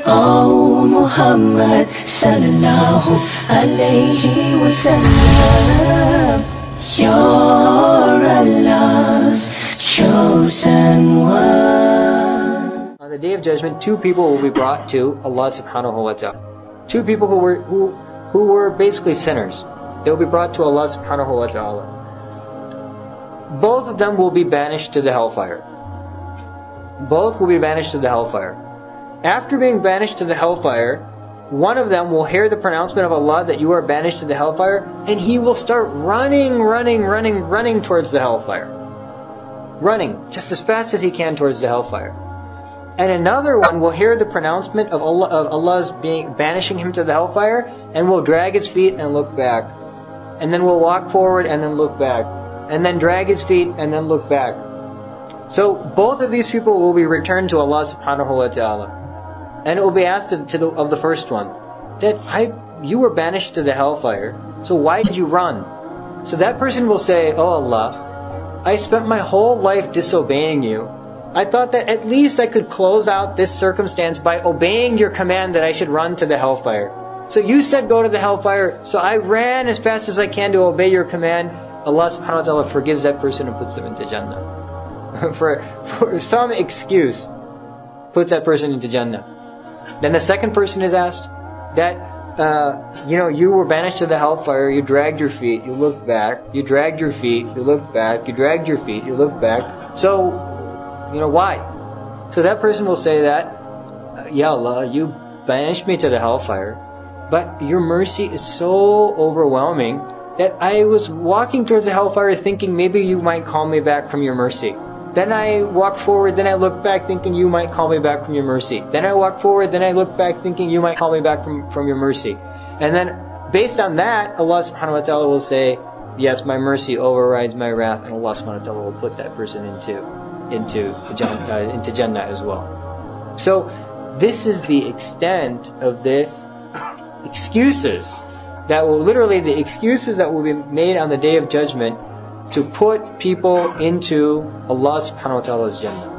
Oh Muhammad sallallahu alayhi wa sallam, you're Allah's chosen one. On the Day of Judgment, two people will be brought to Allah subhanahu wa ta'ala. Two people who were basically sinners. They will be brought to Allah subhanahu wa ta'ala. Both of them will be banished to the hellfire. Both will be banished to the hellfire. After being banished to the hellfire, one of them will hear the pronouncement of Allah that you are banished to the hellfire, and he will start running towards the hellfire. Running just as fast as he can towards the hellfire. And another one will hear the pronouncement of Allah's banishing him to the hellfire, and will drag his feet and look back. And then will walk forward and then look back. And then drag his feet and then look back. So both of these people will be returned to Allah subhanahu wa ta'ala. And it will be asked of the first one, that you were banished to the hellfire, so why did you run? So that person will say, oh Allah, I spent my whole life disobeying you. I thought that at least I could close out this circumstance by obeying your command that I should run to the hellfire. So you said go to the hellfire, so I ran as fast as I can to obey your command. Allah subhanahu wa ta'ala forgives that person and puts them into Jannah. for some excuse, puts that person into Jannah. Then the second person is asked that, you were banished to the hellfire, you dragged your feet, you looked back, you dragged your feet, you looked back, you dragged your feet, you looked back. So, why? So that person will say that, Ya Allah, you banished me to the hellfire, but your mercy is so overwhelming that I was walking towards the hellfire thinking maybe you might call me back from your mercy. Then I walked forward, then I looked back thinking you might call me back from your mercy. Then I walked forward, then I looked back thinking you might call me back from your mercy. And then based on that, Allah subhanahu wa ta'ala will say, yes, my mercy overrides my wrath, and Allah subhanahu wa ta'ala will put that person into Jannah as well. So this is the extent of the excuses that will be made on the Day of Judgment to put people into Allah subhanahu wa ta'ala's Jannah.